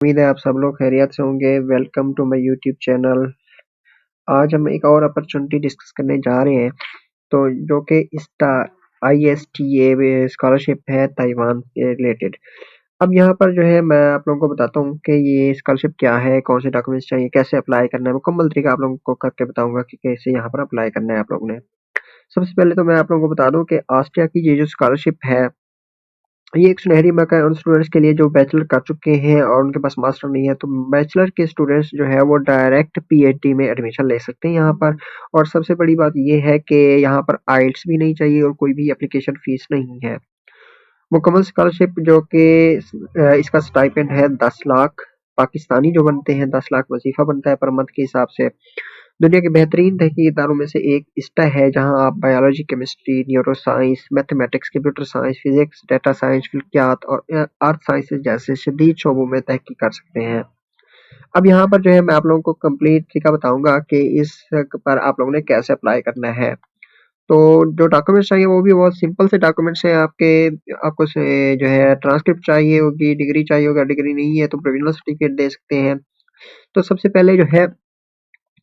उम्मीद है आप सब लोग खैरियत से होंगे। Welcome to my YouTube channel. आज हम एक और अपॉर्चुनिटी डिस्कस करने जा रहे हैं, तो जो कि ISTA स्कॉलरशिप है ताइवान के रिलेटेड। अब यहाँ पर जो है मैं आप लोगों को बताता हूँ कि ये स्कॉलरशिप क्या है, कौन से डॉक्यूमेंट्स चाहिए, कैसे अप्लाई करना है। मुकम्मल तरीका आप लोगों को करके बताऊंगा कि कैसे यहाँ पर अप्लाई करना है आप लोगों ने। सबसे पहले तो मैं आप लोगों को बता दूं कि आस्ट्रिया की ये जो स्कॉलरशिप है, ये एक सुनहरी मौका है उन स्टूडेंट्स के लिए जो बैचलर कर चुके हैं और उनके पास मास्टर नहीं है। तो बैचलर के स्टूडेंट्स जो है वो डायरेक्ट पीएचडी में एडमिशन ले सकते हैं यहाँ पर। और सबसे बड़ी बात ये है कि यहाँ पर आइल्स भी नहीं चाहिए और कोई भी एप्लीकेशन फीस नहीं है। मुकम्मल स्कॉलरशिप जो कि इसका स्टाइपेंड है 10 लाख पाकिस्तानी जो बनते हैं, 10 लाख वजीफा बनता है पर मंथ के हिसाब से। दुनिया के बेहतरीन तहकीकी इदारों में से एक ISTA है, जहां आप biology, chemistry, neuroscience, mathematics, computer science, physics, data science, फिल्कियात और अर्थ साइंसेज जैसे शदीद शोबों में तहकीक कर सकते हैं। अब यहाँ पर जो है मैं आप लोगों को कंप्लीट तरीका बताऊंगा कि इस पर आप लोगों ने कैसे अप्लाई करना है। तो जो डॉक्यूमेंट्स चाहिए वो भी बहुत सिंपल से डॉक्यूमेंट्स हैं आपके। आपको जो है ट्रांसक्रिप्ट चाहिए होगी, डिग्री चाहिए होगा, डिग्री नहीं है तो प्रोविजनल सर्टिफिकेट दे सकते हैं। तो सबसे पहले जो है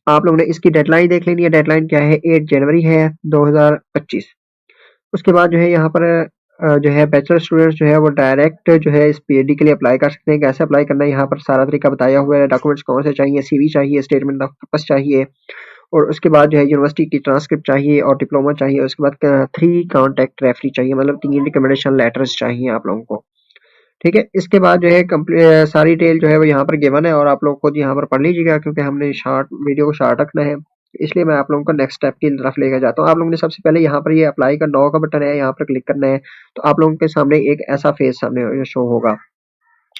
आप लोगों ने इसकी डेडलाइन देख लेनी है। डेडलाइन क्या है, 8 जनवरी है 2025। उसके बाद जो है यहाँ पर जो है बैचलर स्टूडेंट्स जो है वो डायरेक्ट जो है इस पीएचडी के लिए अप्लाई कर सकते हैं। कैसे अप्लाई करना है यहाँ पर सारा तरीका बताया हुआ है। डॉक्यूमेंट्स कौन से चाहिए, सीवी चाहिए, स्टेटमेंट ऑफ पर्पस चाहिए, और उसके बाद जो है यूनिवर्सिटी की ट्रांसक्रिप्ट चाहिए और डिप्लोमा चाहिए। उसके बाद 3 कॉन्टैक्ट रेफरी चाहिए, मतलब 3 रिकमेंडेशन लेटर्स चाहिए आप लोगों को। ठीक है, इसके बाद जो है सारी डिटेल जो है वो यहाँ पर गिवन है और आप लोग खुद यहाँ पर पढ़ लीजिएगा, क्योंकि हमने शॉर्ट वीडियो को शॉर्ट रखना है, इसलिए मैं आप लोगों को नेक्स्ट स्टेप की तरफ लेकर जाता हूँ। आप लोगों ने सबसे पहले यहाँ पर ये अप्लाई का नाउ का बटन है, यहाँ पर क्लिक करना है। तो आप लोगों के सामने एक ऐसा फेज सामने शो होगा।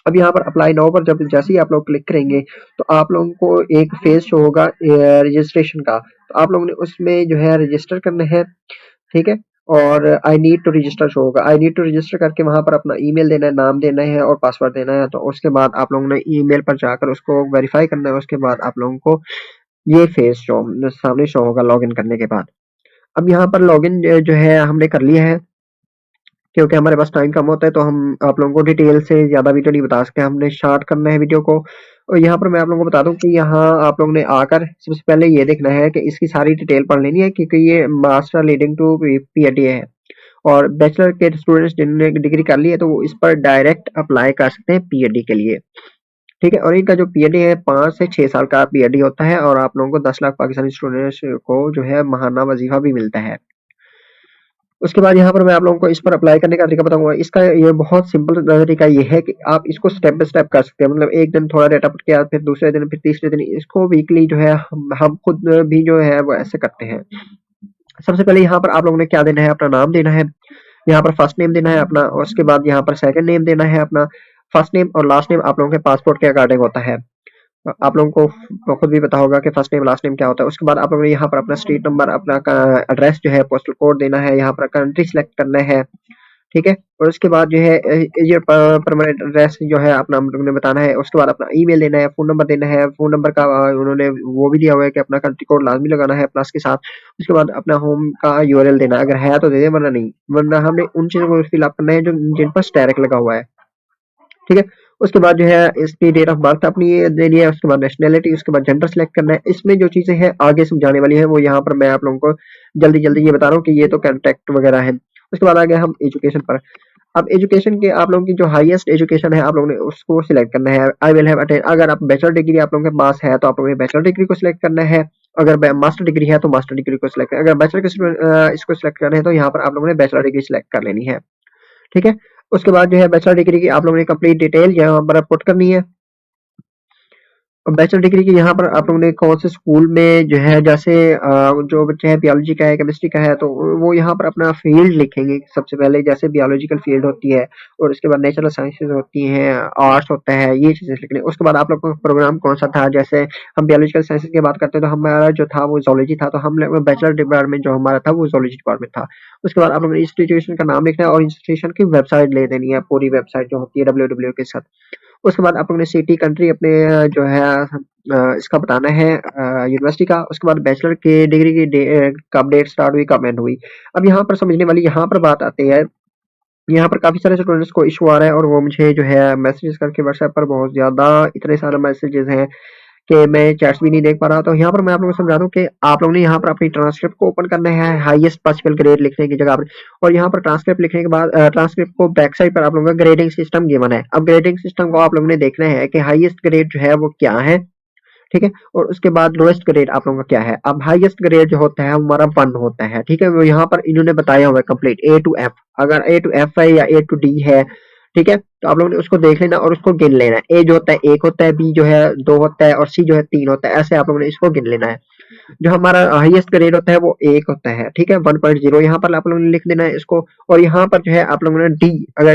अब यहाँ पर अप्लाई नाउ पर जब जैसे ही आप लोग क्लिक करेंगे तो आप लोगों को एक फेज शो होगा रजिस्ट्रेशन का। तो आप लोगों ने उसमें जो है रजिस्टर करना है। ठीक है, और I need to register show होगा। आई नीड टू रजिस्टर करके वहां पर अपना ईमेल देना है, नाम देना है और पासवर्ड देना है। तो उसके बाद आप लोगों ने ईमेल पर जाकर उसको वेरीफाई करना है। उसके बाद आप लोगों को ये फेस शो सामने शो होगा लॉगिन करने के बाद। अब यहाँ पर लॉगिन जो है हमने कर लिया है, क्योंकि हमारे पास टाइम कम होता है तो हम आप लोगों को डिटेल से ज्यादा वीडियो नहीं बता सकते, हमने स्टार्ट करना है वीडियो को। और यहाँ पर मैं आप लोगों को बता दूं कि यहाँ आप लोगों ने आकर सबसे पहले ये देखना है कि इसकी सारी डिटेल पढ़ लेनी है, क्योंकि ये मास्टर लीडिंग टू पीएचडी है। और बैचलर के स्टूडेंट्स जिन्होंने डिग्री कर ली है तो वो इस पर डायरेक्ट अप्लाई कर सकते हैं पीएचडी के लिए। ठीक है, और इनका जो पीएचडी है 5 से 6 साल का पीएचडी होता है और आप लोगों को 10 लाख पाकिस्तानी स्टूडेंट्स को जो है महाना वजीफा भी मिलता है। उसके बाद यहाँ पर मैं आप लोगों को इस पर अप्लाई करने का तरीका बताऊंगा। इसका ये बहुत सिंपल तरीका ये है कि आप इसको स्टेप बाय स्टेप कर सकते हैं। मतलब एक दिन थोड़ा डेटा पुट किया, फिर दूसरे दिन, फिर तीसरे दिन, इसको वीकली जो है हम खुद भी जो है वो ऐसे करते हैं। सबसे पहले यहाँ पर आप लोगों ने क्या देना है, अपना नाम देना है। यहाँ पर फर्स्ट नेम देना है अपना, और उसके बाद यहाँ पर सेकंड नेम देना है अपना। फर्स्ट नेम और लास्ट नेम आप लोगों के पासपोर्ट के अकॉर्डिंग होता है। आप लोगों को खुद भी पता होगा कि फर्स्ट नेम लास्ट नेम क्या होता है। उसके बाद आप लोगों ने यहाँ पर अपना स्ट्रीट नंबर, अपना एड्रेस जो है, पोस्टल कोड देना है। यहाँ पर कंट्री सेलेक्ट करना है। ठीक है, और उसके बाद जो है ये परमानेंट एड्रेस जो है अपना हम लोगों ने बताना है। उसके बाद अपना ईमेल देना है, फोन नंबर देना है। फोन नंबर का उन्होंने वो भी दिया हुआ है कि अपना कंट्री कोड लाजमी लगाना है प्लस के साथ। उसके बाद अपना होम का यूआरएल देना है, अगर है तो दे दे वरना नहीं, वरना हमने उन चीजों को फिल अप करना है जो जिन पर स्टैरिक लगा हुआ है। ठीक है, उसके बाद जो है इसकी डेट ऑफ बर्थ अपनी ये देनी है। उसके बाद नेशनैलिटी, उसके बाद जेंडर सेलेक्ट करना है। इसमें जो चीजें हैं आगे समझाने वाली है वो यहाँ पर मैं आप लोगों को जल्दी जल्दी ये बता रहा हूँ कि ये तो कॉन्टैक्ट वगैरह है। उसके बाद आ गया हम एजुकेशन पर। अब एजुकेशन के आप लोगों की जो हाईएस्ट एजुकेशन है आप लोगों ने उसको सिलेक्ट करना है। आई विल हैव अटेन, अगर आप बैचलर डिग्री आप लोगों के पास है तो आप लोगों ने बैचलर डिग्री को सिलेक्ट करना है। अगर मास्टर डिग्री है तो मास्टर डिग्री को सिलेक्ट, अगर बैचलर के इसको सिलेक्ट करना है तो यहाँ पर आप लोगों ने बैचलर डिग्री सिलेक्ट कर लेनी है। ठीक है, उसके बाद जो है बैचलर डिग्री की आप लोगों ने कंप्लीट डिटेल यहाँ पर पुट करनी है। बैचलर डिग्री की यहाँ पर आप लोगों ने कौन से स्कूल में जो है, जैसे जो बच्चे हैं बियोलॉजी का है, केमिस्ट्री का है, तो वो यहाँ पर अपना फील्ड लिखेंगे सबसे पहले। जैसे बियोलॉजिकल फील्ड होती है और उसके बाद नेचुरल साइंसेज होती हैं, आर्ट्स होता है, ये चीजें लिखनी। उसके बाद आप लोग का प्रोग्राम कौन सा था, जैसे हम बियोलॉजिकल साइंसेज की बात करते हैं तो हमारा जो था वो जोलॉजी था, तो हम बैचलर डिपार्टमेंट जो हमारा था वो जोलॉजी डिपार्टमेंट था। उसके बाद आप लोग इंस्टीट्यूशन का नाम लिखना है और इंस्टीट्यूशन की वेबसाइट ले देनी है, पूरी वेबसाइट जो होती है www के साथ। उसके बाद आप लोगों ने सिटी कंट्री अपने जो है इसका बताना है यूनिवर्सिटी का। उसके बाद बैचलर के डिग्री की कब डेट स्टार्ट हुई, कब एंड हुई। अब यहाँ पर समझने वाली यहाँ पर बात आती है यहाँ पर काफ़ी सारे स्टूडेंट्स को इशू आ रहा है और वो मुझे जो है मैसेजेस करके व्हाट्सएप पर बहुत ज़्यादा इतने सारे मैसेजेस हैं कि मैं चैट्स भी नहीं देख पा रहा। तो यहाँ पर मैं आप लोगों को समझा दूँ कि आप लोगों ने यहाँ पर अपनी ट्रांसक्रिप्ट को ओपन करना है हाईएस्ट पॉसिबल ग्रेड लिखने की जगह पर, और यहाँ पर ट्रांसक्रिप्ट लिखने के बाद ट्रांसक्रिप्ट को बैक साइड पर आप लोगों का ग्रेडिंग सिस्टम गिवन है। अब ग्रेडिंग सिस्टम को आप लोगों ने देखना है कि हाईएस्ट ग्रेड जो है वो क्या है, ठीक है, और उसके बाद लोएस्ट ग्रेड आप लोगों का क्या है। अब हाईएस्ट ग्रेड जो होता है हमारा 1 होता है, ठीक है, वो यहाँ पर इन्होंने बताया हुआ है कंप्लीट ए टू एफ। अगर ए टू एफ है या ए टू डी है, ठीक है, तो आप लोगों ने उसको देख लेना और उसको गिन लेना है। ए जो होता है 1 होता है, बी जो है 2 होता है और सी जो है 3 होता है। ऐसे आप लोगों ने इसको गिन लेना है। जो हमारा हाईएस्ट ग्रेड होता है वो 1 होता है, ठीक है, 1.0 यहाँ पर आप लोगों ने लिख देना है इसको। और यहाँ पर जो है आप लोगों ने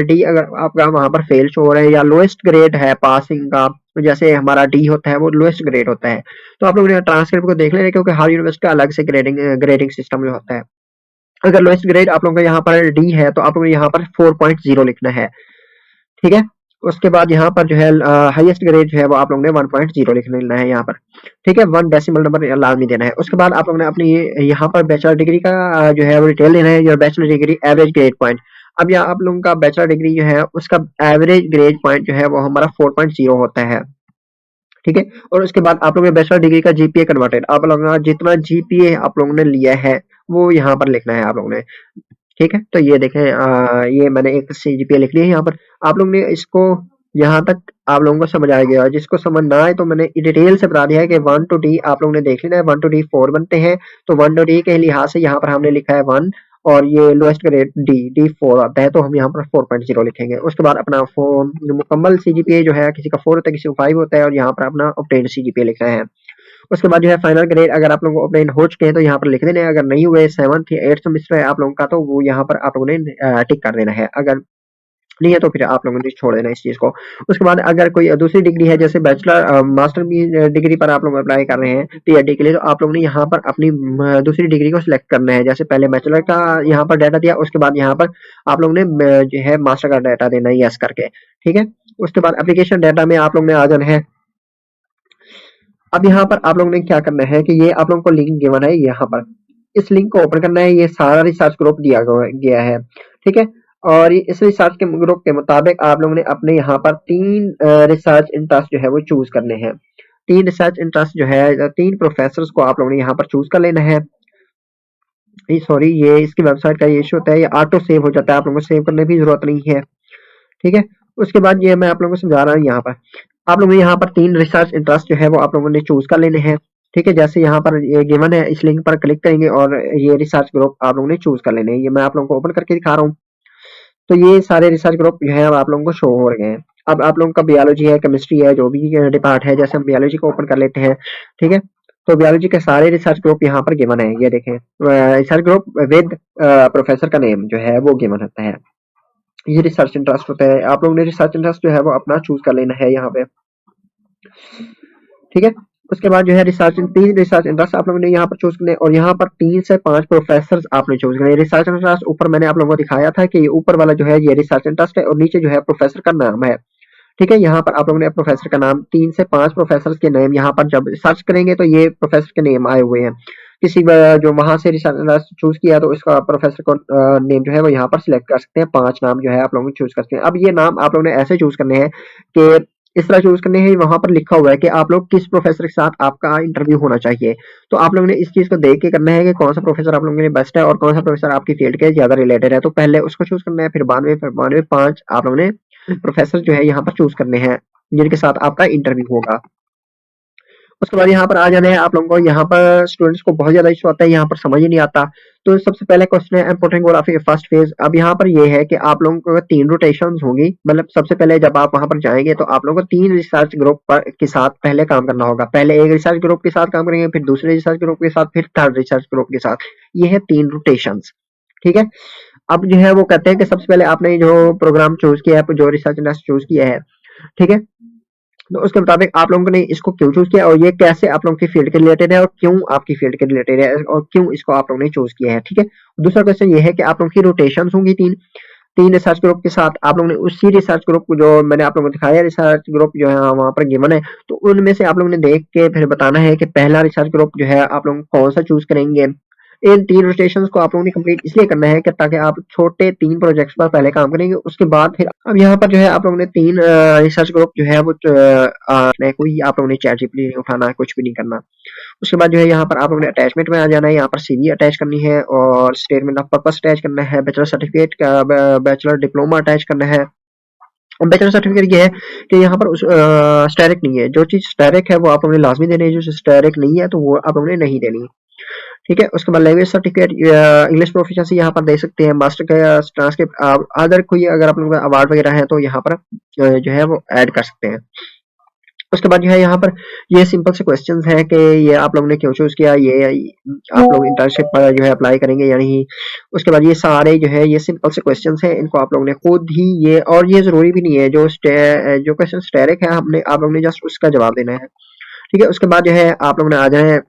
डी अगर आपका वहां पर फेल शो हो रहा है या लोएस्ट ग्रेड है पासिंग का, तो जैसे हमारा डी होता है वो लोएस्ट ग्रेड होता है, तो आप लोगों ने ट्रांसक्रिप्ट को देख लेना है, क्योंकि हर यूनिवर्सिटी का अलग से ग्रेडिंग सिस्टम जो होता है। अगर लोएस्ट ग्रेड आप लोगों का यहाँ पर डी है तो आप लोगों ने यहाँ पर 4.0 लिखना है, ठीक है। उसके बाद यहाँ पर जो है हाईएस्ट ग्रेड जो है वो आप लोगों ने 1.0 लिख लेना है यहाँ पर, ठीक है, 1 डेसिमल नंबर लाजमी देना है। उसके बाद आप लोगों ने अपनी यहाँ पर बैचलर डिग्री का जो है वो डिटेल देना है, your bachelor degree average grade point. अब यहाँ आप लोगों का बैचलर डिग्री जो है उसका एवरेज ग्रेड पॉइंट जो है वो हमारा 4.0 होता है, ठीक है। और उसके बाद आप लोगों ने बैचलर डिग्री का जीपीए कन्वर्टेड, आप लोगों ने जितना जीपीए आप लोगों ने लिया है वो यहाँ पर लिखना है आप लोगों ने, ठीक है। तो ये देखें ये मैंने एक सीजीपीए लिख लिया है यहाँ पर। आप लोगों ने इसको यहाँ तक आप लोगों को समझ आ गया। जिसको समझ ना आए तो मैंने डिटेल से बता दिया है कि 1 टू डी आप लोगों ने देख लेना है। 1 टू डी 4 बनते हैं, तो 1 टू डी के लिहाज से यहाँ पर हमने लिखा है 1, और ये लोएस्ट ग्रेड डी 4 आता है, तो हम यहाँ पर 4.0 लिखेंगे। उसके बाद अपना मुकम्मल सीजीपीए जो है किसी का 4 होता है, किसी का 5 होता है, और यहाँ पर अपना ऑब्टेन्ड सीजीपीए लिखना है। उसके बाद जो है फाइनल ग्रेड अगर आप लोगों को ऑब्टेन हो चुके हैं तो यहाँ पर लिख देना है। अगर नहीं हुए 7th या 8th सेमेस्टर है आप लोगों का, तो वो यहाँ पर आप लोगों ने टिक कर देना है। अगर नहीं है तो फिर आप लोगों ने छोड़ देना इस चीज को। उसके बाद अगर कोई दूसरी डिग्री है, जैसे बैचलर मास्टर डिग्री पर आप लोग अप्लाई कर रहे हैं पीएचडी के लिए, तो आप लोगों ने यहाँ पर अपनी दूसरी डिग्री को सिलेक्ट करना है। जैसे पहले बैचलर का यहाँ पर डाटा दिया, उसके बाद यहाँ पर आप लोगों ने जो है मास्टर का डाटा देना है यस करके, ठीक है। उसके बाद एप्लीकेशन डाटा में आप लोगों ने आ जाना है। अब यहाँ पर आप लोगों ने क्या करना है कि ये आप लोगों को लिंक गिवन है, यहाँ पर इस लिंक को ओपन करना है। ये सारा रिसर्च ग्रुप दिया गया है, ठीक है। और इस रिसर्च के ग्रुप के मुताबिक आप लोगों ने अपने यहाँ पर 3 रिसर्च इंटरेस्ट जो है वो चूज करने हैं। 3 रिसर्च इंटरेस्ट जो है 3 प्रोफेसर को आप लोगों ने यहाँ पर चूज कर लेना है। सॉरी, ये इसकी वेबसाइट का ये इशू होता है, ये ऑटो सेव हो जाता है, आप लोगों को सेव करने की जरूरत नहीं है, ठीक है। उसके बाद ये मैं आप लोगों को समझा रहा हूँ। यहाँ पर आप लोगों ने यहाँ पर 3 रिसर्च इंटरेस्ट जो है वो आप लोगों ने चूज कर लेने हैं, ठीक है। जैसे यहाँ पर ये गिवन है, इस लिंक पर क्लिक करेंगे और ये रिसर्च ग्रुप आप लोगों ने चूज कर लेने हैं। ये मैं आप लोगों को ओपन करके दिखा रहा हूँ। तो ये सारे रिसर्च ग्रुप जो है आप लोगों को शो हो रहे हैं। अब आप लोगों का बायोलॉजी है, केमिस्ट्री है, जो भी डिपार्ट है, जैसे हम बायोलॉजी को ओपन कर लेते हैं, ठीक है। तो बायोलॉजी के सारे रिसर्च ग्रुप यहाँ पर गिवन है। ये देखें, रिसर्च ग्रुप विद प्रोफेसर का नेम जो है वो गिवन होता है। ये रिसर्च इंटरेस्ट होता है। आप लोगों ने रिसर्च इंटरेस्ट जो है वो अपना चूज कर लेना है यहाँ पे, ठीक है। उसके बाद जो है 3 रिसर्च इंटरेस्ट आप लोगों ने यहाँ पर चूज करने, और यहाँ पर 3 से 5 प्रोफेसर आपने चूज करने। रिसर्च इंटरेस्ट ऊपर मैंने आप लोगों को दिखाया था कि ऊपर वाला जो है ये रिसर्च इंटरेस्ट है, और नीचे जो है प्रोफेसर का नाम है, ठीक है। यहाँ पर आप लोगों ने प्रोफेसर का नाम 3 से 5 प्रोफेसर के नेम यहाँ पर जब सर्च करेंगे तो ये प्रोफेसर के नेम आए हुए हैं। किसी जो वहां से रिसर्च चूज किया तो इसका प्रोफेसर को नेम जो है वो यहाँ पर सिलेक्ट कर सकते हैं। 5 नाम जो है आप लोग चूज कर सकते हैं। अब ये नाम आप लोगों ने ऐसे चूज करने हैं कि इस तरह चूज करने हैं, वहां पर लिखा हुआ है कि आप लोग किस प्रोफेसर के साथ आपका इंटरव्यू होना चाहिए। तो आप लोगों ने इस चीज को देख के करना है कि कौन सा प्रोफेसर आप लोगों के लिए बेस्ट है और कौन सा प्रोफेसर आपकी फील्ड के ज्यादा रिलेटेड है। तो पहले उसको चूज करना है, फिर बाद में 5 आप लोगों ने प्रोफेसर जो है यहाँ पर चूज करने हैं जिनके साथ आपका इंटरव्यू होगा। उसके बाद यहाँ पर आ जाना है आप लोगों को। यहाँ पर स्टूडेंट्स को बहुत ज्यादा इशू आता है, यहाँ पर समझ ही नहीं आता। तो सबसे पहले क्वेश्चन है important goal of first phase. अब यहाँ पर ये है कि आप लोगों को 3 रोटेशन होंगी, मतलब सबसे पहले जब आप वहां पर जाएंगे तो आप लोगों को 3 रिसर्च ग्रुप के साथ पहले काम करना होगा। पहले एक रिसर्च ग्रुप के साथ काम करेंगे, फिर दूसरे रिसर्च ग्रुप के साथ, फिर थर्ड रिसर्च ग्रुप के साथ। ये है 3 रोटेशन, ठीक है। अब जो है वो कहते हैं कि सबसे पहले आपने जो प्रोग्राम चूज किया है, जो रिसर्च इंटरेस्ट चूज किया है, ठीक है, तो उसके मुताबिक आप लोगों ने इसको क्यों चूज किया और ये कैसे आप लोगों की फील्ड के रिलेटेड है और क्यों आपकी फील्ड के रिलेटेड है और क्यों इसको आप लोगों ने चूज किया है, ठीक है। दूसरा क्वेश्चन ये है कि आप लोगों की रोटेशन होंगी 3 रिसर्च ग्रुप के साथ। आप लोगों ने उसी रिसर्च ग्रुप को, जो मैंने आप लोगों को दिखाया रिसर्च ग्रुप जो है वहां पर गिवन है, तो उनमें से आप लोगों ने देख के फिर बताना है कि पहला रिसर्च ग्रुप जो है आप लोग कौन सा चूज करेंगे, इन 3 रोटेशंस को आप लोगों ने कंप्लीट इसलिए करना है कि ताकि आप छोटे 3 प्रोजेक्ट्स पर पहले काम करेंगे, उसके बाद फिर अब यहाँ पर जो है आप लोगों ने 3 रिसर्च ग्रुप जो है वो कोई आप लोगों ने चैट जीपीटी नहीं उठाना, कुछ भी नहीं करना। उसके बाद जो है यहाँ पर आप लोगों ने अटैचमेंट में आ जाना है, यहाँ पर सीवी अटैच करनी है और स्टेटमेंट ऑफ पर्पस अटैच करना है, बैचलर सर्टिफिकेट का बैचलर डिप्लोमा अटैच करना है। बैचलर सर्टिफिकेट ये है कि यहाँ पर स्टैरिक नहीं है, जो चीज स्टैरिक है वो आप लोगों ने लाजमी देनी है, जो स्टैरिक नहीं है तो वो आप लोगों ने नहीं देनी है। ठीक है, उसके बाद लैंग्वेज सर्टिफिकेट इंग्लिश प्रोफिशिएंसी यहाँ पर दे सकते हैं, मास्टर का ट्रांसक्रिप्ट अदर कोई अगर आप लोगों का अवार्ड वगैरह है तो यहाँ पर जो है वो ऐड कर सकते हैं। उसके बाद जो है यहाँ पर ये सिंपल से क्वेश्चंस है कि ये आप लोगों ने क्यों चूज किया, ये आप लोग इंटर्नशिप पर जो है अप्लाई करेंगे या नहीं। उसके बाद ये सारे जो है ये सिंपल से क्वेश्चंस हैं, इनको आप लोगों ने खुद ही ये, और ये जरूरी भी नहीं है, जो क्वेश्चन स्टेरिक है हमने आप लोगों ने जस्ट उसका जवाब देना है। ठीक है, उसके बाद जो है आप लोगों ने आ जाना है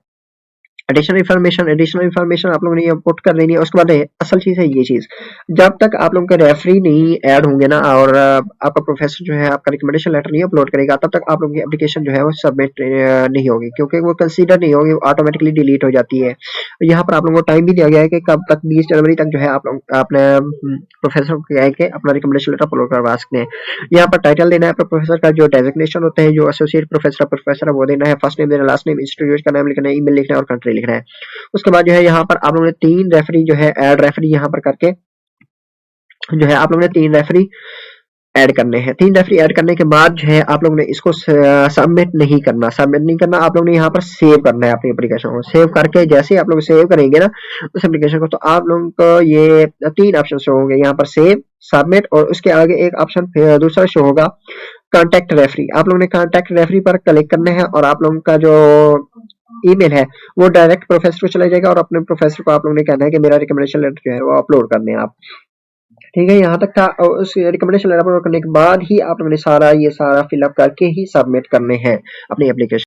एडिशनल इन्फॉर्मेशन आप लोगों ने पुट कर देनी है। उसके बाद असल चीज है ये चीज, जब तक आप लोगों के रेफरी नहीं ऐड होंगे ना और आपका प्रोफेसर जो है आपका रिकमेंडेशन लेटर नहीं अपलोड करेगा, तब तक आप लोगों की एप्लीकेशन जो है वो सबमिट नहीं होगी, क्योंकि वो कंसीडर नहीं होगी, ऑटोमेटिकली डिलीट हो जाती है। यहाँ पर आप लोगों को टाइम भी दिया गया है कि कब तक 20 जनवरी तक जो है आप लोग अपने प्रोफेसर को कह के अपना रिकमेंडेशन लेटर अपलोड करवा सकते हैं। यहाँ पर टाइटल देना है अपने प्रोफेसर का, जो डेजिग्नेशन होते हैं, जो एसोसिएट प्रोफेसर है वो देना है, फर्स्ट नेम देना, लास्ट नेम, इंस्टीट्यूट का नाम लिखना है, ईमेल लिखना है और कंट्री लिखना है। उसके बाद जो है यहाँ पर आप लोगों ने 3 रेफरी जो है ऐड रेफरी यहाँ पर करके जो है आप लोगों ने 3 रेफरी ऐड करने हैं। 3 रेफरी ऐड करने के बाद जो है आप लोगों ने इसको सबमिट नहीं करना, आप लोगों ने यहाँ पर सेव करना है अपनी एप्लीकेशन को। सेव करके जैसे ही आप लोग सेव करेंगे ना उस एप्लीकेशन को, तो आप लोगों को ये 3 ऑप्शन शो होंगे, यहाँ पर सेव, सबमिट और उसके आगे एक ऑप्शन दूसरा शो होगा कॉन्टेक्ट रेफरी। आप लोगों ने कॉन्टेक्ट रेफरी पर क्लिक करना है और आप लोगों का जो ईमेल है वो डायरेक्ट प्रोफेसर को चला जाएगा और अपने प्रोफेसर को आप लोगों ने कहना है कि मेरा रिकमेंडेशन लेटर जो है वो अपलोड करने हैं आप। ठीक है, यहाँ तक था। और उस रिकमेंडेशन लेटर अपलोड करने के बाद ही आप लोगों ने सारा ये सारा फिलअप करके ही सबमिट करने हैं अपनी एप्लीकेशन।